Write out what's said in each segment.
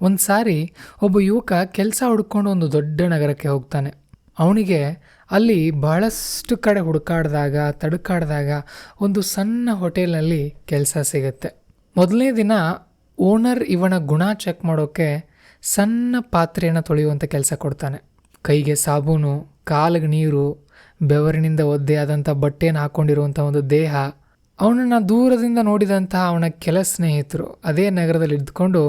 ಒಂದು ಸಾರಿ ಒಬ್ಬ ಯುವಕ ಕೆಲಸ ಹುಡ್ಕೊಂಡು ಒಂದು ದೊಡ್ಡ ನಗರಕ್ಕೆ ಹೋಗ್ತಾನೆ. ಅವನಿಗೆ ಅಲ್ಲಿ ಬಹಳಷ್ಟು ಕಡೆ ಹುಡುಕಾಡಿದಾಗ ತಡುಕಾಡಿದಾಗ ಒಂದು ಸಣ್ಣ ಹೋಟೆಲ್ನಲ್ಲಿ ಕೆಲಸ ಸಿಗುತ್ತೆ. ಮೊದಲನೇ ದಿನ ಓನರ್ ಇವನ ಗುಣ ಚೆಕ್ ಮಾಡೋಕ್ಕೆ ಸಣ್ಣ ಪಾತ್ರೆಯನ್ನು ತೊಳೆಯುವಂಥ ಕೆಲಸ ಕೊಡ್ತಾನೆ. ಕೈಗೆ ಸಾಬೂನು, ಕಾಲಿಗೆ ನೀರು, ಬೆವರಿನಿಂದ ಒದ್ದೆಯಾದಂಥ ಬಟ್ಟೆಯನ್ನು ಹಾಕ್ಕೊಂಡಿರುವಂಥ ಒಂದು ದೇಹ. ಅವನನ್ನು ದೂರದಿಂದ ನೋಡಿದಂತಹ ಅವನ ಕೆಲ ಸ್ನೇಹಿತರು ಅದೇ ನಗರದಲ್ಲಿ ಇದ್ದುಕೊಂಡು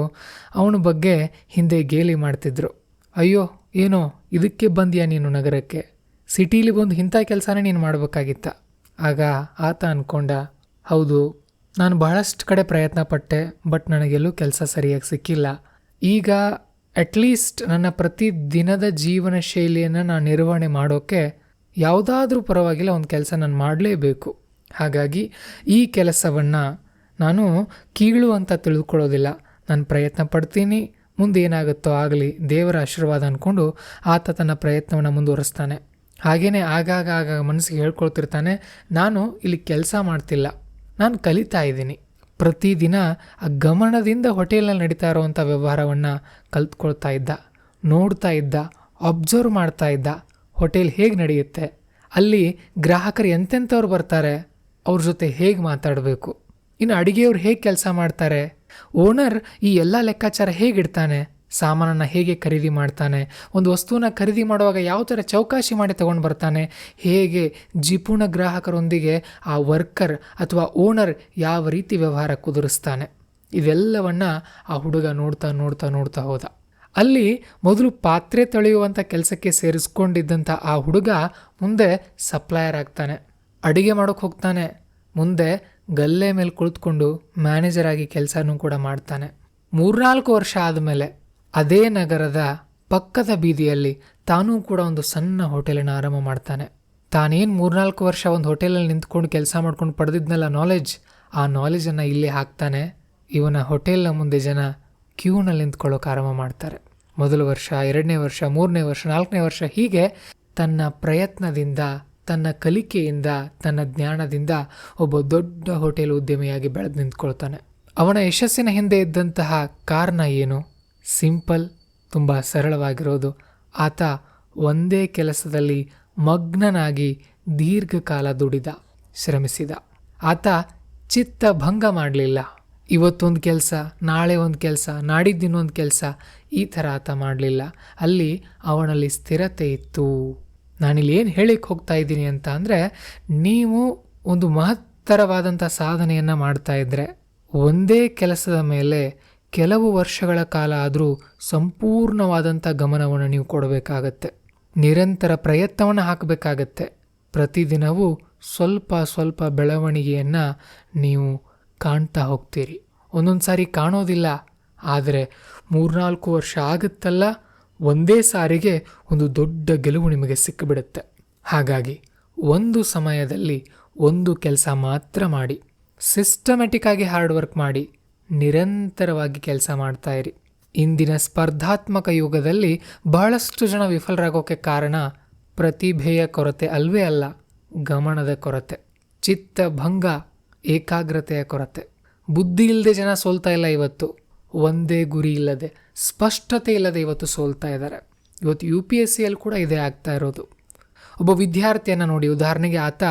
ಅವನ ಬಗ್ಗೆ ಹಿಂದೆ ಗೇಲಿ ಮಾಡ್ತಿದ್ರು. ಅಯ್ಯೋ ಏನೋ ಇದಕ್ಕೆ ಬಂದ್ಯಾ ನೀನು ನಗರಕ್ಕೆ, ಸಿಟೀಲಿ ಬಂದು ಇಂಥ ಕೆಲಸನೇ ನೀನು ಮಾಡಬೇಕಾಗಿತ್ತ. ಆಗ ಆತ ಅಂದ್ಕೊಂಡ, ಹೌದು ನಾನು ಬಹಳಷ್ಟು ಕಡೆ ಪ್ರಯತ್ನ ಪಟ್ಟೆ, ಬಟ್ ನನಗೆಲ್ಲೂ ಕೆಲಸ ಸರಿಯಾಗಿ ಸಿಕ್ಕಿಲ್ಲ. ಈಗ ಅಟ್ಲೀಸ್ಟ್ ನನ್ನ ಪ್ರತಿ ದಿನದ ಜೀವನ ಶೈಲಿಯನ್ನು ನಾನು ನಿರ್ವಹಣೆ ಮಾಡೋಕ್ಕೆ ಯಾವುದಾದ್ರೂ ಪರವಾಗಿಲ್ಲ ಒಂದು ಕೆಲಸ ನಾನು ಮಾಡಲೇಬೇಕು. ಹಾಗಾಗಿ ಈ ಕೆಲಸವನ್ನು ನಾನು ಕೀಳು ಅಂತ ತಿಳಿದುಕೊಳ್ಳೋದಿಲ್ಲ, ನಾನು ಪ್ರಯತ್ನ ಪಡ್ತೀನಿ, ಮುಂದೆ ಏನಾಗುತ್ತೋ ಆಗಲಿ, ದೇವರ ಆಶೀರ್ವಾದ ಅಂದ್ಕೊಂಡು ಆತ ತನ್ನ ಪ್ರಯತ್ನವನ್ನು ಮುಂದುವರಿಸ್ತಾನೆ. ಹಾಗೆಯೇ ಆಗಾಗ ಮನಸ್ಸಿಗೆ ಹೇಳ್ಕೊಳ್ತಿರ್ತಾನೆ, ನಾನು ಇಲ್ಲಿ ಕೆಲಸ ಮಾಡ್ತಿಲ್ಲ, ನಾನು ಕಲಿತಾ ಇದ್ದೀನಿ. ಪ್ರತಿದಿನ ಆ ಗಮನದಿಂದ ಹೋಟೆಲ್ನಲ್ಲಿ ನಡೀತಾ ಇರೋವಂಥ ವ್ಯವಹಾರವನ್ನು ಕಲ್ತ್ಕೊಳ್ತಾ ಇದ್ದ, ನೋಡ್ತಾ ಇದ್ದ, ಅಬ್ಸರ್ವ್ ಮಾಡ್ತಾ ಇದ್ದ. ಹೋಟೆಲ್ ಹೇಗೆ ನಡೆಯುತ್ತೆ, ಅಲ್ಲಿ ಗ್ರಾಹಕರು ಎಂತೆಂಥವ್ರು ಬರ್ತಾರೆ, ಅವ್ರ ಜೊತೆ ಹೇಗೆ ಮಾತಾಡಬೇಕು, ಇನ್ನು ಅಡುಗೆಯವ್ರು ಹೇಗೆ ಕೆಲಸ ಮಾಡ್ತಾರೆ, ಓನರ್ ಈ ಎಲ್ಲ ಲೆಕ್ಕಾಚಾರ ಹೇಗಿಡ್ತಾನೆ, ಸಾಮಾನನ್ನು ಹೇಗೆ ಖರೀದಿ ಮಾಡ್ತಾನೆ, ಒಂದು ವಸ್ತುವನ್ನ ಖರೀದಿ ಮಾಡುವಾಗ ಯಾವ ಥರ ಚೌಕಾಶಿ ಮಾಡಿ ತೊಗೊಂಡು ಬರ್ತಾನೆ, ಹೇಗೆ ಜಿಪುಣ ಗ್ರಾಹಕರೊಂದಿಗೆ ಆ ವರ್ಕರ್ ಅಥವಾ ಓನರ್ ಯಾವ ರೀತಿ ವ್ಯವಹಾರ ಕುದುರಿಸ್ತಾನೆ, ಇವೆಲ್ಲವನ್ನು ಆ ಹುಡುಗ ನೋಡ್ತಾ ಹೋದ. ಅಲ್ಲಿ ಮೊದಲು ಪಾತ್ರೆ ತೊಳೆಯುವಂಥ ಕೆಲಸಕ್ಕೆ ಸೇರಿಸ್ಕೊಂಡಿದ್ದಂಥ ಆ ಹುಡುಗ ಮುಂದೆ ಸಪ್ಲೈಯರ್ ಆಗ್ತಾನೆ, ಅಡುಗೆ ಮಾಡೋಕ್ಕೆ ಹೋಗ್ತಾನೆ, ಮುಂದೆ ಗಲ್ಲೆ ಮೇಲೆ ಕುಳಿತುಕೊಂಡು ಮ್ಯಾನೇಜರ್ ಆಗಿ ಕೆಲಸನೂ ಕೂಡ ಮಾಡ್ತಾನೆ. 3-4 ವರ್ಷ ಆದಮೇಲೆ ಅದೇ ನಗರದ ಪಕ್ಕದ ಬೀದಿಯಲ್ಲಿ ತಾನೂ ಕೂಡ ಒಂದು ಸಣ್ಣ ಹೋಟೆಲನ್ನು ಆರಂಭ ಮಾಡ್ತಾನೆ. ತಾನೇನು 3-4 ವರ್ಷ ಒಂದು ಹೋಟೆಲಲ್ಲಿ ನಿಂತ್ಕೊಂಡು ಕೆಲಸ ಮಾಡ್ಕೊಂಡು ಪಡೆದಿದ್ನಲ್ಲ ನಾಲೆಜ್, ಆ ನಾಲೆಜನ್ನು ಇಲ್ಲೇ ಹಾಕ್ತಾನೆ. ಇವನ ಹೋಟೆಲ್ನ ಮುಂದೆ ಜನ ಕ್ಯೂನಲ್ಲಿ ನಿಂತ್ಕೊಳ್ಳೋಕೆ ಆರಂಭ ಮಾಡ್ತಾರೆ. ಮೊದಲ ವರ್ಷ, 2ನೇ ವರ್ಷ, 3ನೇ ವರ್ಷ, 4ನೇ ವರ್ಷ, ಹೀಗೆ ತನ್ನ ಪ್ರಯತ್ನದಿಂದ, ತನ್ನ ಕಲಿಕೆಯಿಂದ, ತನ್ನ ಜ್ಞಾನದಿಂದ ಒಬ್ಬ ದೊಡ್ಡ ಹೋಟೆಲ್ ಉದ್ಯಮಿಯಾಗಿ ಬೆಳೆದು ನಿಂತ್ಕೊಳ್ತಾನೆ. ಅವನ ಯಶಸ್ಸಿನ ಹಿಂದೆ ಇದ್ದಂತಹ ಕಾರಣ ಏನು? ಸಿಂಪಲ್, ತುಂಬ ಸರಳವಾಗಿರೋದು. ಆತ ಒಂದೇ ಕೆಲಸದಲ್ಲಿ ಮಗ್ನನಾಗಿ ದೀರ್ಘಕಾಲ ದುಡಿದ, ಶ್ರಮಿಸಿದ. ಆತ ಚಿತ್ತ ಭಂಗ ಮಾಡಲಿಲ್ಲ. ಇವತ್ತೊಂದು ಕೆಲಸ, ನಾಳೆ ಒಂದು ಕೆಲಸ, ನಾಡಿದ್ದಿನೊಂದು ಕೆಲಸ, ಈ ಥರ ಆತ ಮಾಡಲಿಲ್ಲ. ಅಲ್ಲಿ ಅವನಲ್ಲಿ ಸ್ಥಿರತೆ ಇತ್ತು. ನಾನಿಲ್ಲಿ ಏನು ಹೇಳಿಕ್ಕೆ ಹೋಗ್ತಾ ಇದ್ದೀನಿ ಅಂತ ಅಂದರೆ, ನೀವು ಒಂದು ಮಹತ್ತರವಾದಂಥ ಸಾಧನೆಯನ್ನು ಮಾಡ್ತಾ ಇದ್ದರೆ ಒಂದೇ ಕೆಲಸದ ಮೇಲೆ ಕೆಲವು ವರ್ಷಗಳ ಕಾಲ ಆದರೂ ಸಂಪೂರ್ಣವಾದಂಥ ಗಮನವನ್ನು ನೀವು ಕೊಡಬೇಕಾಗತ್ತೆ. ನಿರಂತರ ಪ್ರಯತ್ನವನ್ನು ಹಾಕಬೇಕಾಗತ್ತೆ. ಪ್ರತಿದಿನವೂ ಸ್ವಲ್ಪ ಬೆಳವಣಿಗೆಯನ್ನು ನೀವು ಕಾಣ್ತಾ ಹೋಗ್ತೀರಿ. ಒಂದೊಂದು ಸಾರಿ ಕಾಣೋದಿಲ್ಲ, ಆದರೆ 3-4 ವರ್ಷ ಆಗುತ್ತಲ್ಲ, ಒಂದೇ ಸಾರಿಗೆ ಒಂದು ದೊಡ್ಡ ಗೆಲುವು ನಿಮಗೆ ಸಿಕ್ಕಿಬಿಡುತ್ತೆ. ಹಾಗಾಗಿ ಒಂದು ಸಮಯದಲ್ಲಿ ಒಂದು ಕೆಲಸ ಮಾತ್ರ ಮಾಡಿ, ಸಿಸ್ಟಮೆಟಿಕ್ ಆಗಿ ಹಾರ್ಡ್ ವರ್ಕ್ ಮಾಡಿ, ನಿರಂತರವಾಗಿ ಕೆಲಸ ಮಾಡ್ತಾ ಇರಿ. ಇಂದಿನ ಸ್ಪರ್ಧಾತ್ಮಕ ಯುಗದಲ್ಲಿ ಬಹಳಷ್ಟು ಜನ ವಿಫಲರಾಗೋಕ್ಕೆ ಕಾರಣ ಪ್ರತಿಭೆಯ ಕೊರತೆ ಅಲ್ವೇ ಅಲ್ಲ, ಗಮನದ ಕೊರತೆ, ಚಿತ್ತಭಂಗ, ಏಕಾಗ್ರತೆಯ ಕೊರತೆ. ಬುದ್ಧಿ ಇಲ್ಲದೆ ಜನ ಸೋಲ್ತಾ ಇಲ್ಲ. ಇವತ್ತು ಒಂದೇ ಗುರಿ ಇಲ್ಲದೆ, ಸ್ಪಷ್ಟತೆ ಇಲ್ಲದೆ ಇವತ್ತು ಸೋಲ್ತಾ ಇದ್ದಾರೆ. ಇವತ್ತು UPSCಯಲ್ಲಿ ಕೂಡ ಇದೇ ಆಗ್ತಾ ಇರೋದು. ಒಬ್ಬ ವಿದ್ಯಾರ್ಥಿಯನ್ನು ನೋಡಿ, ಉದಾಹರಣೆಗೆ ಆತ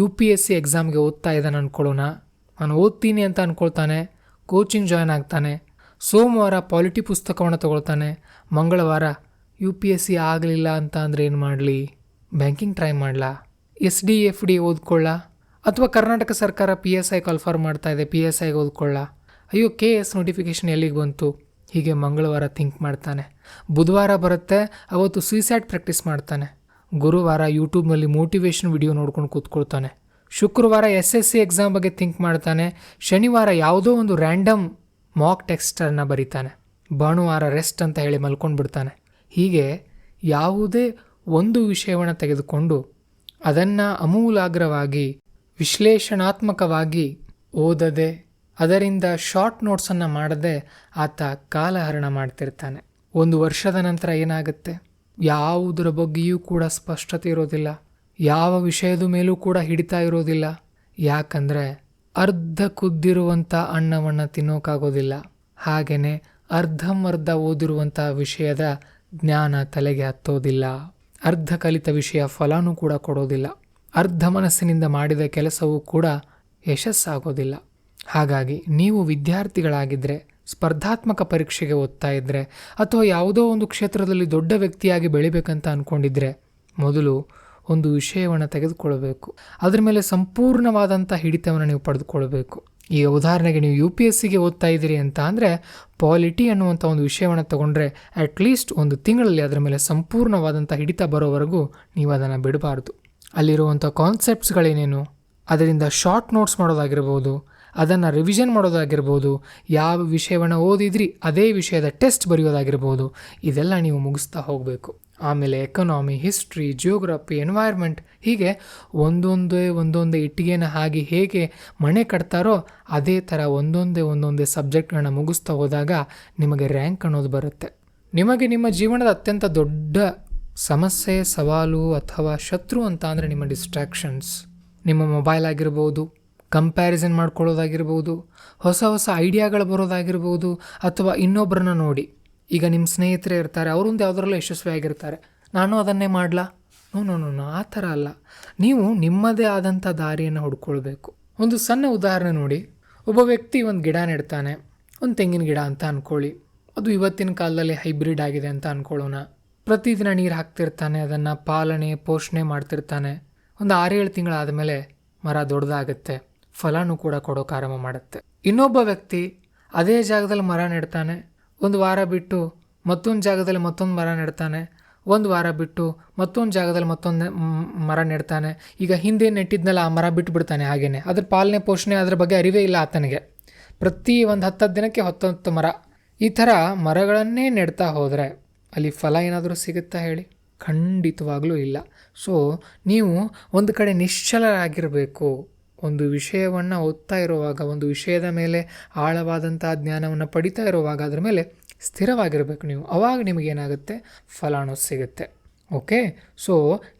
UPSC ಎಕ್ಸಾಮ್ಗೆ ಓದ್ತಾ ಇದ್ದಾನೆ ಅಂದ್ಕೊಳ್ಳೋಣ. ನಾನು ಓದ್ತೀನಿ ಅಂತ ಅಂದ್ಕೊಳ್ತಾನೆ, ಕೋಚಿಂಗ್ ಜಾಯ್ನ್ ಆಗ್ತಾನೆ, ಸೋಮವಾರ ಪಾಲಿಟಿ ಪುಸ್ತಕವನ್ನು ತೊಗೊಳ್ತಾನೆ, ಮಂಗಳವಾರ UPSC ಆಗಲಿಲ್ಲ ಅಂತ ಅಂದರೆ ಏನು ಮಾಡಲಿ, ಬ್ಯಾಂಕಿಂಗ್ ಟ್ರೈ ಮಾಡಲಾ, SD FD ಓದ್ಕೊಳ್ಳ, ಅಥವಾ ಕರ್ನಾಟಕ ಸರ್ಕಾರ PSI ಕಾಲ್ಫಾರ್ಮ್ ಮಾಡ್ತಾ ಇದೆ, PSIಗೆ ಓದ್ಕೊಳ್ಳ, ಅಯ್ಯೋ KS ನೋಟಿಫಿಕೇಷನ್ ಎಲ್ಲಿಗೆ ಬಂತು, ಹೀಗೆ ಮಂಗಳವಾರ ಥಿಂಕ್ ಮಾಡ್ತಾನೆ. ಬುಧವಾರ ಬರುತ್ತೆ, ಅವತ್ತು ಸುಯಿಸೈಡ್ ಪ್ರಾಕ್ಟೀಸ್ ಮಾಡ್ತಾನೆ. ಗುರುವಾರ ಯೂಟ್ಯೂಬ್ನಲ್ಲಿ ಮೋಟಿವೇಶನ್ ವಿಡಿಯೋ ನೋಡ್ಕೊಂಡು ಕೂತ್ಕೊಳ್ತಾನೆ. ಶುಕ್ರವಾರ SSC ಎಕ್ಸಾಮ್ ಬಗ್ಗೆ ಥಿಂಕ್ ಮಾಡ್ತಾನೆ. ಶನಿವಾರ ಯಾವುದೋ ಒಂದು ರ್ಯಾಂಡಮ್ ಮಾಕ್ ಟೆಕ್ಸ್ಟನ್ನು ಬರೀತಾನೆ. ಭಾನುವಾರ ರೆಸ್ಟ್ ಅಂತ ಹೇಳಿ ಮಲ್ಕೊಂಡು ಬಿಡ್ತಾನೆ. ಹೀಗೆ ಯಾವುದೇ ಒಂದು ವಿಷಯವನ್ನು ತೆಗೆದುಕೊಂಡು ಅದನ್ನು ಅಮೂಲಾಗ್ರವಾಗಿ ವಿಶ್ಲೇಷಣಾತ್ಮಕವಾಗಿ ಓದದೆ, ಅದರಿಂದ ಶಾರ್ಟ್ ನೋಟ್ಸನ್ನು ಮಾಡದೆ ಆತ ಕಾಲಹರಣ ಮಾಡ್ತಿರ್ತಾನೆ. 1 ವರ್ಷದ ನಂತರ ಏನಾಗುತ್ತೆ? ಯಾವುದರ ಬಗ್ಗೆಯೂ ಕೂಡ ಸ್ಪಷ್ಟತೆ ಇರೋದಿಲ್ಲ, ಯಾವ ವಿಷಯದ ಮೇಲೂ ಕೂಡ ಹಿಡಿತಾ ಇರೋದಿಲ್ಲ. ಯಾಕಂದರೆ ಅರ್ಧ ಕುದ್ದಿರುವಂಥ ಅನ್ನವನ್ನು ತಿನ್ನೋಕ್ಕಾಗೋದಿಲ್ಲ, ಹಾಗೆಯೇ ಅರ್ಧಂಬರ್ಧ ಓದಿರುವಂತಹ ವಿಷಯದ ಜ್ಞಾನ ತಲೆಗೆ ಹತ್ತೋದಿಲ್ಲ. ಅರ್ಧ ಕಲಿತ ವಿಷಯ ಫಲನೂ ಕೂಡ ಕೊಡೋದಿಲ್ಲ. ಅರ್ಧ ಮನಸ್ಸಿನಿಂದ ಮಾಡಿದ ಕೆಲಸವೂ ಕೂಡ ಯಶಸ್ಸಾಗೋದಿಲ್ಲ. ಹಾಗಾಗಿ ನೀವು ವಿದ್ಯಾರ್ಥಿಗಳಾಗಿದ್ದರೆ, ಸ್ಪರ್ಧಾತ್ಮಕ ಪರೀಕ್ಷೆಗೆ ಓದ್ತಾ ಇದ್ದರೆ, ಅಥವಾ ಯಾವುದೋ ಒಂದು ಕ್ಷೇತ್ರದಲ್ಲಿ ದೊಡ್ಡ ವ್ಯಕ್ತಿಯಾಗಿ ಬೆಳಿಬೇಕಂತ ಅಂದ್ಕೊಂಡಿದ್ರೆ, ಮೊದಲು ಒಂದು ವಿಷಯವನ್ನು ತೆಗೆದುಕೊಳ್ಬೇಕು. ಅದರ ಮೇಲೆ ಸಂಪೂರ್ಣವಾದಂಥ ಹಿಡಿತವನ್ನು ನೀವು ಪಡೆದುಕೊಳ್ಬೇಕು. ಈಗ ಉದಾಹರಣೆಗೆ ನೀವು UPSCಗೆ ಓದ್ತಾ ಇದ್ದೀರಿ ಅಂತ ಅಂದರೆ, ಪಾಲಿಟಿ ಅನ್ನುವಂಥ ಒಂದು ವಿಷಯವನ್ನು ತಗೊಂಡ್ರೆ ಅಟ್ಲೀಸ್ಟ್ ಒಂದು ತಿಂಗಳಲ್ಲಿ ಅದರ ಮೇಲೆ ಸಂಪೂರ್ಣವಾದಂಥ ಹಿಡಿತ ಬರೋವರೆಗೂ ನೀವು ಅದನ್ನು ಬಿಡಬಾರ್ದು. ಅಲ್ಲಿರುವಂಥ ಕಾನ್ಸೆಪ್ಟ್ಸ್ಗಳೇನೇನು, ಅದರಿಂದ ಶಾರ್ಟ್ ನೋಟ್ಸ್ ಮಾಡೋದಾಗಿರ್ಬೋದು, ಅದನ್ನು ರಿವಿಷನ್ ಮಾಡೋದಾಗಿರ್ಬೋದು, ಯಾವ ವಿಷಯವನ್ನು ಓದಿದ್ರಿ ಅದೇ ವಿಷಯದ ಟೆಸ್ಟ್ ಬರೆಯೋದಾಗಿರ್ಬೋದು, ಇದೆಲ್ಲ ನೀವು ಮುಗಿಸ್ತಾ ಹೋಗಬೇಕು. ಆಮೇಲೆ ಎಕನಾಮಿ, ಹಿಸ್ಟ್ರಿ, ಜಿಯೋಗ್ರಫಿ, ಎನ್ವೈರ್ಮೆಂಟ್, ಹೀಗೆ ಒಂದೊಂದೇ ಇಟ್ಟಿಗೆನ ಹಾಗೆ ಹೇಗೆ ಮನೆ ಕಟ್ತಾರೋ ಅದೇ ಥರ ಒಂದೊಂದೇ ಸಬ್ಜೆಕ್ಟ್ಗಳನ್ನ ಮುಗಿಸ್ತಾ ಹೋದಾಗ ನಿಮಗೆ ರ್ಯಾಂಕ್ ಅನ್ನೋದು ಬರುತ್ತೆ. ನಿಮಗೆ ನಿಮ್ಮ ಜೀವನದ ಅತ್ಯಂತ ದೊಡ್ಡ ಸಮಸ್ಯೆ, ಸವಾಲು ಅಥವಾ ಶತ್ರು ಅಂತ ಅಂದರೆ ನಿಮ್ಮ ಡಿಸ್ಟ್ರಾಕ್ಷನ್ಸ್. ನಿಮ್ಮ ಮೊಬೈಲ್ ಆಗಿರ್ಬೋದು, ಕಂಪ್ಯಾರಿಸನ್ ಮಾಡ್ಕೊಳ್ಳೋದಾಗಿರ್ಬೋದು, ಹೊಸ ಐಡಿಯಾಗಳು ಬರೋದಾಗಿರ್ಬೋದು, ಅಥವಾ ಇನ್ನೊಬ್ಬರನ್ನ ನೋಡಿ. ಈಗ ನಿಮ್ಮ ಸ್ನೇಹಿತರೇ ಇರ್ತಾರೆ, ಅವರೊಂದು ಯಾವುದರಲ್ಲೂ ಯಶಸ್ವಿಯಾಗಿರ್ತಾರೆ, ನಾನು ಅದನ್ನೇ ಮಾಡಲಾ? ನೋ, ಆ ಥರ ಅಲ್ಲ. ನೀವು ನಿಮ್ಮದೇ ಆದಂಥ ದಾರಿಯನ್ನು ಹುಡ್ಕೊಳ್ಬೇಕು. ಒಂದು ಸಣ್ಣ ಉದಾಹರಣೆ ನೋಡಿ. ಒಬ್ಬ ವ್ಯಕ್ತಿ ಒಂದು ಗಿಡ ನೆಡ್ತಾನೆ, ಒಂದು ತೆಂಗಿನ ಗಿಡ ಅಂತ ಅಂದ್ಕೊಳ್ಳಿ. ಅದು ಇವತ್ತಿನ ಕಾಲದಲ್ಲಿ ಹೈಬ್ರಿಡ್ ಆಗಿದೆ ಅಂತ ಅಂದ್ಕೊಳ್ಳೋಣ. ಪ್ರತಿದಿನ ನೀರು ಹಾಕ್ತಿರ್ತಾನೆ, ಅದನ್ನು ಪಾಲನೆ ಪೋಷಣೆ ಮಾಡ್ತಿರ್ತಾನೆ. ಒಂದು 6-7 ತಿಂಗಳಾದ ಮೇಲೆ ಮರ ದೊಡ್ಡದಾಗುತ್ತೆ, ಫಲನೂ ಕೂಡ ಕೊಡೋಕೆ ಆರಂಭ ಮಾಡುತ್ತೆ. ಇನ್ನೊಬ್ಬ ವ್ಯಕ್ತಿ ಅದೇ ಜಾಗದಲ್ಲಿ ಮರ ನೆಡ್ತಾನೆ, ಒಂದು ವಾರ ಬಿಟ್ಟು ಮತ್ತೊಂದು ಜಾಗದಲ್ಲಿ ಮತ್ತೊಂದು ಮರ ನೆಡ್ತಾನೆ, ಒಂದು ವಾರ ಬಿಟ್ಟು ಮತ್ತೊಂದು ಜಾಗದಲ್ಲಿ ಮತ್ತೊಂದು ಮರ ನೆಡ್ತಾನೆ. ಈಗ ಹಿಂದೆ ನೆಟ್ಟಿದ್ನಲ್ಲ ಆ ಮರ ಬಿಟ್ಟು ಬಿಡ್ತಾನೆ ಹಾಗೇನೆ. ಅದ್ರ ಪಾಲನೆ ಪೋಷಣೆ ಅದ್ರ ಬಗ್ಗೆ ಅರಿವೇ ಇಲ್ಲ ಆತನಿಗೆ. ಪ್ರತಿ ಒಂದು 10 ದಿನಕ್ಕೆ 10 ಮರ, ಈ ಥರ ಮರಗಳನ್ನೇ ನೆಡ್ತಾ ಹೋದರೆ ಅಲ್ಲಿ ಫಲ ಏನಾದರೂ ಸಿಗುತ್ತಾ ಹೇಳಿ? ಖಂಡಿತವಾಗ್ಲೂ ಇಲ್ಲ. ಸೊ ನೀವು ಒಂದು ಕಡೆ ನಿಶ್ಚಲರಾಗಿರಬೇಕು. ಒಂದು ವಿಷಯವನ್ನು ಓದ್ತಾ ಇರುವಾಗ, ಒಂದು ವಿಷಯದ ಮೇಲೆ ಆಳವಾದಂಥ ಜ್ಞಾನವನ್ನು ಪಡಿತಾ ಇರುವಾಗ ಅದರ ಮೇಲೆ ಸ್ಥಿರವಾಗಿರಬೇಕು ನೀವು. ಆವಾಗ ನಿಮಗೇನಾಗುತ್ತೆ? ಫಲ ಅನ್ನೋದು ಸಿಗುತ್ತೆ. ಓಕೆ, ಸೊ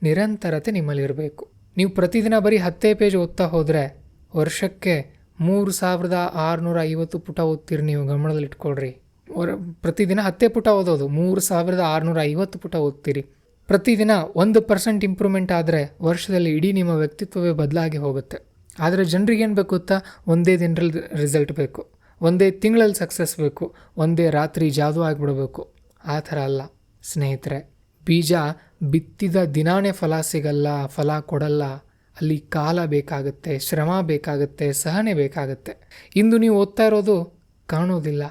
ನಿರಂತರತೆ ನಿಮ್ಮಲ್ಲಿರಬೇಕು. ನೀವು ಪ್ರತಿದಿನ ಬರೀ 10 ಪೇಜ್ ಓದ್ತಾ ಹೋದರೆ ವರ್ಷಕ್ಕೆ 3650 ಪುಟ ಓದ್ತೀರಿ. ನೀವು ಗಮನದಲ್ಲಿಟ್ಕೊಳ್ರಿ. ಪ್ರತಿದಿನ 10 ಪುಟ ಓದೋದು, 3650 ಪುಟ ಓದ್ತೀರಿ. ಪ್ರತಿದಿನ 1% ಇಂಪ್ರೂವ್ಮೆಂಟ್ ಆದರೆ ವರ್ಷದಲ್ಲಿ ಇಡೀ ನಿಮ್ಮ ವ್ಯಕ್ತಿತ್ವವೇ ಬದಲಾಗಿ ಹೋಗುತ್ತೆ. ಆದರೆ ಜನರಿಗೇನು ಬೇಕು ಗೊತ್ತಾ? ಒಂದೇ ದಿನದಲ್ಲಿ ರಿಸಲ್ಟ್ ಬೇಕು, ಒಂದೇ ತಿಂಗಳಲ್ಲಿ ಸಕ್ಸಸ್ ಬೇಕು, ಒಂದೇ ರಾತ್ರಿ ಜಾದು ಆಗಿಬಿಡಬೇಕು. ಆ ಥರ ಅಲ್ಲ ಸ್ನೇಹಿತರೆ. ಬೀಜ ಬಿತ್ತಿದ ದಿನಾನೇ ಫಲ ಸಿಗಲ್ಲ, ಫಲ ಕೊಡಲ್ಲ. ಅಲ್ಲಿ ಕಾಲ ಬೇಕಾಗುತ್ತೆ, ಶ್ರಮ ಬೇಕಾಗುತ್ತೆ, ಸಹನೆ ಬೇಕಾಗುತ್ತೆ. ಇಂದು ನೀವು ಓದ್ತಾ ಇರೋದು ಕಾಣೋದಿಲ್ಲ,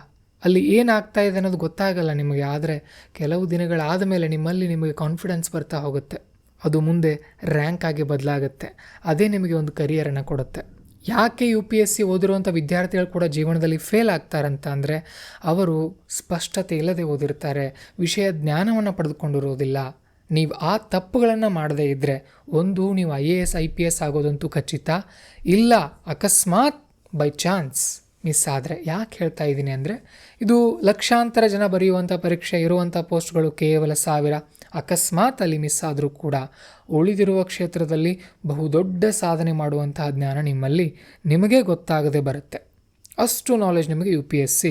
ಅಲ್ಲಿ ಏನಾಗ್ತಾ ಇದೆ ಅನ್ನೋದು ಗೊತ್ತಾಗಲ್ಲ ನಿಮಗೆ. ಆದರೆ ಕೆಲವು ದಿನಗಳಾದ ಮೇಲೆ ನಿಮಗೆ ಕಾನ್ಫಿಡೆನ್ಸ್ ಬರ್ತಾ ಹೋಗುತ್ತೆ. ಅದು ಮುಂದೆ ರ್ಯಾಂಕ್ ಆಗಿ ಬದಲಾಗುತ್ತೆ. ಅದೇ ನಿಮಗೆ ಒಂದು ಕರಿಯರನ್ನು ಕೊಡುತ್ತೆ. ಯಾಕೆ UPSC ಓದಿರುವಂಥ ವಿದ್ಯಾರ್ಥಿಗಳು ಕೂಡ ಜೀವನದಲ್ಲಿ ಫೇಲ್ ಆಗ್ತಾರಂತ ಅಂದರೆ, ಅವರು ಸ್ಪಷ್ಟತೆ ಇಲ್ಲದೆ ಓದಿರ್ತಾರೆ, ವಿಷಯ ಜ್ಞಾನವನ್ನು ಪಡೆದುಕೊಂಡಿರೋದಿಲ್ಲ. ನೀವು ಆ ತಪ್ಪುಗಳನ್ನು ಮಾಡದೇ ಇದ್ದರೆ, ಒಂದು ನೀವು IAS IPS ಆಗೋದಂತೂ ಖಚಿತ. ಇಲ್ಲ ಅಕಸ್ಮಾತ್ ಬೈ ಚಾನ್ಸ್ ಮಿಸ್ ಆದರೆ, ಯಾಕೆ ಹೇಳ್ತಾ ಇದ್ದೀನಿ ಅಂದರೆ, ಇದು ಲಕ್ಷಾಂತರ ಜನ ಬರೆಯುವಂಥ ಪರೀಕ್ಷೆ, ಇರುವಂಥ ಪೋಸ್ಟ್ಗಳು ಕೇವಲ 1000. ಅಕಸ್ಮಾತ್ ಅಲ್ಲಿ ಮಿಸ್ ಆದರೂ ಕೂಡ ಉಳಿದಿರುವ ಕ್ಷೇತ್ರದಲ್ಲಿ ಬಹುದೊಡ್ಡ ಸಾಧನೆ ಮಾಡುವಂತಹ ಜ್ಞಾನ ನಿಮಗೆ ಗೊತ್ತಾಗದೆ ಬರುತ್ತೆ. ಅಷ್ಟು ನಾಲೆಜ್ ನಿಮಗೆ UPSC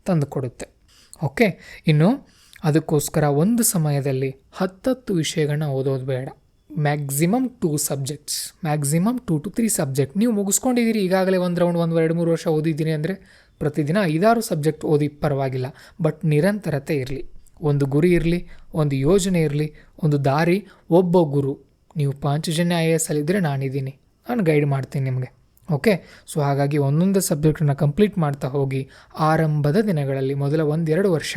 ತಂದು ಕೊಡುತ್ತೆ. ಓಕೆ, ಇನ್ನು ಅದಕ್ಕೋಸ್ಕರ ಒಂದು ಸಮಯದಲ್ಲಿ 10 ವಿಷಯಗಳನ್ನ ಓದೋದು ಬೇಡ. Maximum 2 subjects, maximum 2 to 3 subject ನೀವು ಮುಗಿಸ್ಕೊಂಡಿದ್ದೀರಿ. ಈಗಾಗಲೇ ಒಂದು ರೌಂಡ್ 1-2-3 ವರ್ಷ ಓದಿದ್ದೀನಿ ಅಂದರೆ ಪ್ರತಿದಿನ 5-6 ಸಬ್ಜೆಕ್ಟ್ ಓದಿ ಪರವಾಗಿಲ್ಲ. ಬಟ್ ನಿರಂತರತೆ ಇರಲಿ, ಒಂದು ಗುರಿ ಇರಲಿ, ಒಂದು ಯೋಜನೆ ಇರಲಿ, ಒಂದು ದಾರಿ, ಒಬ್ಬ ಗುರು. ನೀವು ಪಾಂಚಜನ್ಯ IAS ಅಲ್ಲಿದ್ದರೆ ನಾನಿದ್ದೀನಿ, ನಾನು ಗೈಡ್ ಮಾಡ್ತೀನಿ ನಿಮಗೆ. ಓಕೆ, ಸೊ ಹಾಗಾಗಿ ಒಂದೊಂದು ಸಬ್ಜೆಕ್ಟನ್ನು ಕಂಪ್ಲೀಟ್ ಮಾಡ್ತಾ ಹೋಗಿ ಆರಂಭದ ದಿನಗಳಲ್ಲಿ ಮೊದಲ 1-2 ವರ್ಷ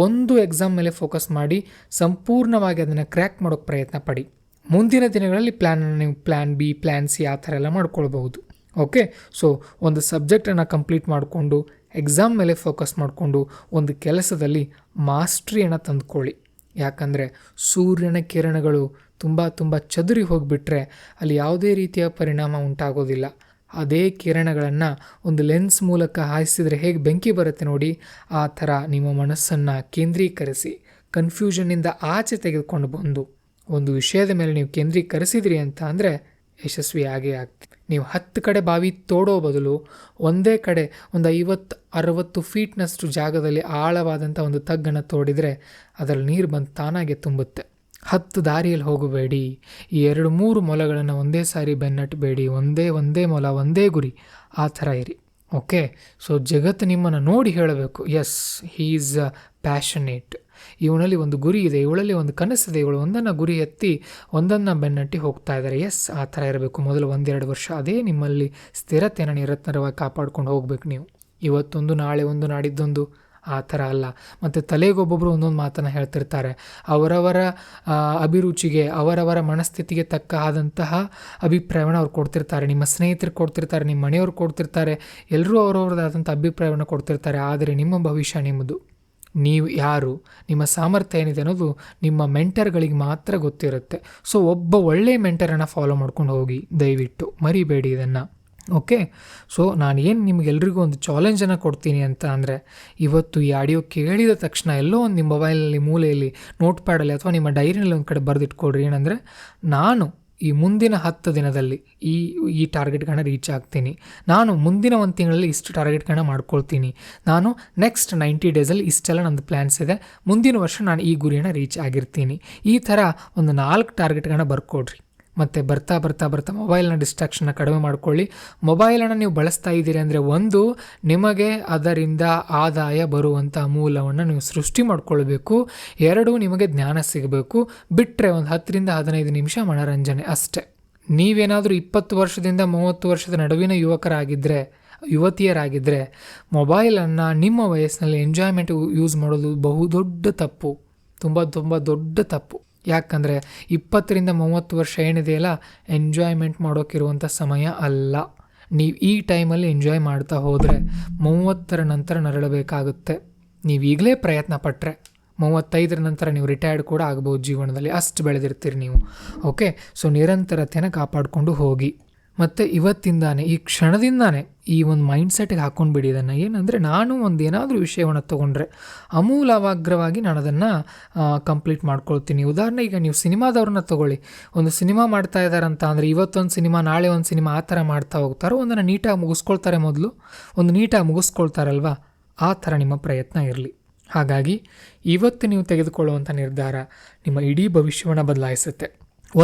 ಒಂದು ಎಕ್ಸಾಮ್ ಮೇಲೆ ಫೋಕಸ್ ಮಾಡಿ ಸಂಪೂರ್ಣವಾಗಿ ಅದನ್ನು ಕ್ರ್ಯಾಕ್ ಮಾಡೋಕ್ಕೆ ಪ್ರಯತ್ನ ಪಡಿ. ಮುಂದಿನ ದಿನಗಳಲ್ಲಿ ನೀವು ಪ್ಲ್ಯಾನ್ B, ಪ್ಲ್ಯಾನ್ C ಆ ಥರ ಎಲ್ಲ ಮಾಡ್ಕೊಳ್ಬಹುದು. ಓಕೆ, ಸೊ ಒಂದು ಸಬ್ಜೆಕ್ಟನ್ನು ಕಂಪ್ಲೀಟ್ ಮಾಡಿಕೊಂಡು ಎಕ್ಸಾಮ್ ಮೇಲೆ ಫೋಕಸ್ ಮಾಡಿಕೊಂಡು ಒಂದು ಕೆಲಸದಲ್ಲಿ ಮಾಸ್ಟ್ರಿಯನ್ನು ತಂದುಕೊಳ್ಳಿ. ಯಾಕಂದರೆ ಸೂರ್ಯನ ಕಿರಣಗಳು ತುಂಬ ಚದುರಿ ಹೋಗಿಬಿಟ್ರೆ ಅಲ್ಲಿ ಯಾವುದೇ ರೀತಿಯ ಪರಿಣಾಮ ಉಂಟಾಗೋದಿಲ್ಲ. ಅದೇ ಕಿರಣಗಳನ್ನು ಒಂದು ಲೆನ್ಸ್ ಮೂಲಕ ಹಾಯಿಸಿದರೆ ಹೇಗೆ ಬೆಂಕಿ ಬರುತ್ತೆ ನೋಡಿ, ಆ ಥರ ನಿಮ್ಮ ಮನಸ್ಸನ್ನು ಕೇಂದ್ರೀಕರಿಸಿ ಕನ್ಫ್ಯೂಷನ್ನಿಂದ ಆಚೆ ತೆಗೆದುಕೊಂಡು ಬಂದು ಒಂದು ವಿಷಯದ ಮೇಲೆ ನೀವು ಕೇಂದ್ರೀಕರಿಸಿದ್ರಿ ಅಂತ ಅಂದರೆ ಯಶಸ್ವಿ ಆಗೇ ಆಗ್ತೀವಿ. ನೀವು 10 ಕಡೆ ಬಾವಿ ತೋಡೋ ಬದಲು ಒಂದೇ ಕಡೆ ಒಂದು 50-60 ಫೀಟ್ನಷ್ಟು ಜಾಗದಲ್ಲಿ ಆಳವಾದಂಥ ಒಂದು ತಗ್ಗನ್ನು ತೋಡಿದರೆ ಅದರಲ್ಲಿ ನೀರು ಬಂದು ತಾನಾಗೆ ತುಂಬುತ್ತೆ. 10 ದಾರಿಯಲ್ಲಿ ಹೋಗಬೇಡಿ. ಈ 2-3 ಮೊಲಗಳನ್ನು ಒಂದೇ ಸಾರಿ ಬೆನ್ನಟ್ಟಬೇಡಿ. ಒಂದೇ ಮೊಲ, ಒಂದೇ ಗುರಿ, ಆ ಥರ ಇರಿ. ಓಕೆ, ಸೊ ಜಗತ್ತು ನಿಮ್ಮನ್ನು ನೋಡಿ ಹೇಳಬೇಕು, ಎಸ್ ಹೀ ಈಸ್ ಪ್ಯಾಷನೇಟ್, ಇವನಲ್ಲಿ ಒಂದು ಗುರಿ ಇದೆ, ಇವಳಲ್ಲಿ ಒಂದು ಕನಸಿದೆ, ಇವಳು ಒಂದನ್ನು ಗುರಿ ಎತ್ತಿ ಒಂದನ್ನು ಬೆನ್ನಟ್ಟಿ ಹೋಗ್ತಾ ಇದ್ದಾರೆ. ಎಸ್, ಆ ಥರ ಇರಬೇಕು ಮೊದಲು 1-2 ವರ್ಷ. ಅದೇ ನಿಮ್ಮಲ್ಲಿ ಸ್ಥಿರತೆಯನ್ನು ನಿರಂತರವಾಗಿ ಕಾಪಾಡ್ಕೊಂಡು ಹೋಗ್ಬೇಕು ನೀವು. ಇವತ್ತೊಂದು, ನಾಳೆ ಒಂದು, ನಾಡಿದ್ದೊಂದು, ಆ ಥರ ಅಲ್ಲ. ಮತ್ತು ತಲೆಗೊಬ್ಬೊಬ್ಬರು ಒಂದೊಂದು ಮಾತನ್ನು ಹೇಳ್ತಿರ್ತಾರೆ. ಅವರವರ ಅಭಿರುಚಿಗೆ, ಅವರವರ ಮನಸ್ಥಿತಿಗೆ ತಕ್ಕ ಆದಂತಹ ಅಭಿಪ್ರಾಯವನ್ನು ಅವ್ರು ಕೊಡ್ತಿರ್ತಾರೆ. ನಿಮ್ಮ ಸ್ನೇಹಿತರು ಕೊಡ್ತಿರ್ತಾರೆ, ನಿಮ್ಮ ಮನೆಯವ್ರು ಕೊಡ್ತಿರ್ತಾರೆ, ಎಲ್ಲರೂ ಅವರವ್ರದ್ದಾದಂಥ ಅಭಿಪ್ರಾಯವನ್ನು ಕೊಡ್ತಿರ್ತಾರೆ. ಆದರೆ ನಿಮ್ಮ ಭವಿಷ್ಯ ನಿಮ್ಮದು. ನೀವು ಯಾರು, ನಿಮ್ಮ ಸಾಮರ್ಥ್ಯ ಏನಿದೆ ಅನ್ನೋದು ನಿಮ್ಮ ಮೆಂಟರ್ಗಳಿಗೆ ಮಾತ್ರ ಗೊತ್ತಿರುತ್ತೆ. ಸೊ ಒಬ್ಬ ಒಳ್ಳೆಯ ಮೆಂಟರನ್ನು ಫಾಲೋ ಮಾಡ್ಕೊಂಡು ಹೋಗಿ, ದಯವಿಟ್ಟು ಮರಿಬೇಡಿ ಇದನ್ನು. ಓಕೆ, ಸೊ ನಾನು ಏನು ನಿಮಗೆಲ್ರಿಗೂ ಒಂದು ಚಾಲೆಂಜನ್ನು ಕೊಡ್ತೀನಿ ಅಂತ ಅಂದರೆ, ಇವತ್ತು ಈ ಆಡಿಯೋ ಕೇಳಿದ ತಕ್ಷಣ ಎಲ್ಲೋ ಒಂದು ನಿಮ್ಮ ಮೊಬೈಲಲ್ಲಿ ಮೂಲೆಯಲ್ಲಿ ನೋಟ್ ಪ್ಯಾಡಲ್ಲಿ ಅಥವಾ ನಿಮ್ಮ ಡೈರಿನಲ್ಲಿ ಒಂದು ಕಡೆ ಬರೆದಿಟ್ಕೊಡ್ರಿ. ಏನಂದರೆ, ನಾನು ಈ ಮುಂದಿನ 10 ದಿನದಲ್ಲಿ ಈ ಟಾರ್ಗೆಟ್ಗಳನ್ನ ರೀಚ್ ಆಗ್ತೀನಿ, ನಾನು ಮುಂದಿನ 1 ತಿಂಗಳಲ್ಲಿ ಇಷ್ಟು ಟಾರ್ಗೆಟ್ಗಳನ್ನ ಮಾಡ್ಕೊಳ್ತೀನಿ, ನಾನು ನೆಕ್ಸ್ಟ್ 90 ಡೇಸಲ್ಲಿ ಇಷ್ಟೆಲ್ಲ ನಂದು ಪ್ಲ್ಯಾನ್ಸ್ ಇದೆ, ಮುಂದಿನ ವರ್ಷ ನಾನು ಈ ಗುರಿಯನ್ನು ರೀಚ್ ಆಗಿರ್ತೀನಿ. ಈ ಥರ ಒಂದು 4 ಟಾರ್ಗೆಟ್ಗಳನ್ನ ಬರ್ಕೊಡ್ರಿ. ಮತ್ತು ಬರ್ತಾ ಬರ್ತಾ ಬರ್ತಾ ಮೊಬೈಲ್ನ ಡಿಸ್ಟ್ರಾಕ್ಷನ್ನ ಕಡಿಮೆ ಮಾಡ್ಕೊಳ್ಳಿ. ಮೊಬೈಲನ್ನು ನೀವು ಬಳಸ್ತಾ ಇದ್ದೀರಿ ಅಂದರೆ, ಒಂದು, ನಿಮಗೆ ಅದರಿಂದ ಆದಾಯ ಬರುವಂಥ ಮೂಲವನ್ನು ನೀವು ಸೃಷ್ಟಿ ಮಾಡ್ಕೊಳ್ಬೇಕು. 2, ನಿಮಗೆ ಜ್ಞಾನ ಸಿಗಬೇಕು. ಬಿಟ್ಟರೆ ಒಂದು 10-15 ನಿಮಿಷ ಮನೋರಂಜನೆ ಅಷ್ಟೇ. ನೀವೇನಾದರೂ 20 ವರ್ಷದಿಂದ 30 ವರ್ಷದ ನಡುವಿನ ಯುವತಿಯರಾಗಿದ್ದರೆ ಮೊಬೈಲನ್ನು ನಿಮ್ಮ ವಯಸ್ಸಿನಲ್ಲಿ ಎಂಜಾಯ್ಮೆಂಟ್ ಯೂಸ್ ಮಾಡೋದು ಬಹುದೊಡ್ಡ ತಪ್ಪು, ತುಂಬ ದೊಡ್ಡ ತಪ್ಪು. ಯಾಕಂದರೆ 20-30 ವರ್ಷ ಏನಿದೆಯಲ್ಲ, ಎಂಜಾಯ್ಮೆಂಟ್ ಮಾಡೋಕ್ಕಿರುವಂಥ ಸಮಯ ಅಲ್ಲ. ನೀವು ಈ ಟೈಮಲ್ಲಿ ಎಂಜಾಯ್ ಮಾಡ್ತಾ ಹೋದರೆ 30ರ ನಂತರ ನರಳಬೇಕಾಗುತ್ತೆ. ನೀವು ಈಗಲೇ ಪ್ರಯತ್ನ ಪಟ್ಟರೆ 35ರ ನಂತರ ನೀವು ರಿಟೈರ್ಡ್ ಕೂಡ ಆಗ್ಬೋದು ಜೀವನದಲ್ಲಿ, ಅಷ್ಟು ಬೆಳೆದಿರ್ತೀರಿ ನೀವು. ಓಕೆ, ಸೊ ನಿರಂತರತೆಯನ್ನು ಕಾಪಾಡಿಕೊಂಡು ಹೋಗಿ. ಮತ್ತು ಇವತ್ತಿಂದಾನೆ, ಈ ಕ್ಷಣದಿಂದಾನೆ ಈ ಒಂದು ಮೈಂಡ್ಸೆಟ್ಟಿಗೆ ಹಾಕ್ಕೊಂಡ್ಬಿಡಿ ಇದನ್ನು. ಏನಂದರೆ, ನಾನು ಒಂದು ಏನಾದರೂ ವಿಷಯವನ್ನು ತೊಗೊಂಡ್ರೆ ಅಮೂಲಾಗ್ರವಾಗಿ ನಾನು ಅದನ್ನು ಕಂಪ್ಲೀಟ್ ಮಾಡ್ಕೊಳ್ತೀನಿ. ಉದಾಹರಣೆ, ಈಗ ನೀವು ಸಿನಿಮಾದವ್ರನ್ನ ತೊಗೊಳ್ಳಿ. ಒಂದು ಸಿನಿಮಾ ಮಾಡ್ತಾ ಇದ್ದಾರಂತ ಅಂದರೆ, ಇವತ್ತೊಂದು ಸಿನಿಮಾ, ನಾಳೆ ಒಂದು ಸಿನಿಮಾ, ಆ ಥರ ಮಾಡ್ತಾ ಹೋಗ್ತಾರೋ. ಒಂದನ್ನು ನೀಟಾಗಿ ಮುಗಿಸ್ಕೊಳ್ತಾರೆ, ಮೊದಲು ಒಂದು ನೀಟಾಗಿ ಮುಗಿಸ್ಕೊಳ್ತಾರಲ್ವ, ಆ ಥರ ನಿಮ್ಮ ಪ್ರಯತ್ನ ಇರಲಿ. ಹಾಗಾಗಿ ಇವತ್ತು ನೀವು ತೆಗೆದುಕೊಳ್ಳುವಂಥ ನಿರ್ಧಾರ ನಿಮ್ಮ ಇಡೀ ಭವಿಷ್ಯವನ್ನು ಬದಲಾಯಿಸುತ್ತೆ.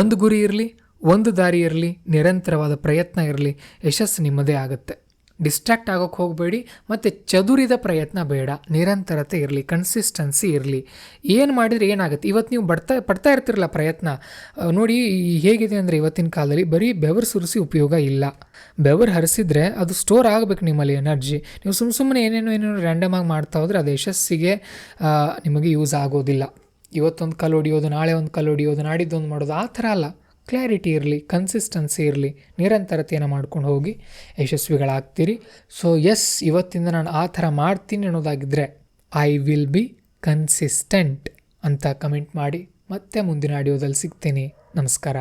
ಒಂದು ಗುರಿ ಇರಲಿ, ಒಂದು ದಾರಿ ಇರಲಿ, ನಿರಂತರವಾದ ಪ್ರಯತ್ನ ಇರಲಿ, ಯಶಸ್ಸು ನಿಮ್ಮದೇ ಆಗುತ್ತೆ. ಡಿಸ್ಟ್ರ್ಯಾಕ್ಟ್ ಆಗೋಕ್ಕೆ ಹೋಗಬೇಡಿ, ಮತ್ತು ಚದುರಿದ ಪ್ರಯತ್ನ ಬೇಡ. ನಿರಂತರತೆ ಇರಲಿ, ಕನ್ಸಿಸ್ಟೆನ್ಸಿ ಇರಲಿ. ಏನು ಮಾಡಿದರೆ ಏನಾಗುತ್ತೆ, ಇವತ್ತು ನೀವು ಪಡ್ತಾ ಇರ್ತಿರಲ್ಲ ಪ್ರಯತ್ನ. ನೋಡಿ ಹೇಗಿದೆ ಅಂದರೆ, ಇವತ್ತಿನ ಕಾಲದಲ್ಲಿ ಬರೀ ಬೆವರು ಸುರಿಸಿ ಉಪಯೋಗ ಇಲ್ಲ. ಬೆವರು ಹರಿಸಿದ್ರೆ ಅದು ಸ್ಟೋರ್ ಆಗಬೇಕು ನಿಮ್ಮಲ್ಲಿ ಎನರ್ಜಿ. ನೀವು ಸುಮ್ಮನೆ ಏನೇನೋ ರ್ಯಾಂಡಮ್ ಆಗಿ ಮಾಡ್ತಾ ಹೋದರೆ ಅದು ಯಶಸ್ಸಿಗೆ ನಿಮಗೆ ಯೂಸ್ ಆಗೋದಿಲ್ಲ. ಇವತ್ತೊಂದು ಕಲ್ಲು ಹೊಡಿಯೋದು, ನಾಳೆ ಒಂದು ಕಲ್ಲು ಹೊಡಿಯೋದು, ನಾಡಿದ್ದೊಂದು ಮಾಡೋದು, ಆ ಥರ ಅಲ್ಲ. ಕ್ಲಾರಿಟಿ ಇರಲಿ, ಕನ್ಸಿಸ್ಟೆನ್ಸಿ ಇರಲಿ, ನಿರಂತರತೆಯನ್ನು ಮಾಡ್ಕೊಂಡು ಹೋಗಿ ಯಶಸ್ವಿಗಳಾಗ್ತೀರಿ. ಸೊ ಎಸ್, ಇವತ್ತಿಂದ ನಾನು ಆ ಥರ ಮಾಡ್ತೀನಿ ಅನ್ನೋದಾಗಿದ್ದರೆ, ಐ ವಿಲ್ ಬಿ ಕನ್ಸಿಸ್ಟೆಂಟ್ ಅಂತ ಕಮೆಂಟ್ ಮಾಡಿ. ಮತ್ತೆ ಮುಂದಿನ ಆಡಿಯೋದಲ್ಲಿ ಸಿಗ್ತೀನಿ. ನಮಸ್ಕಾರ.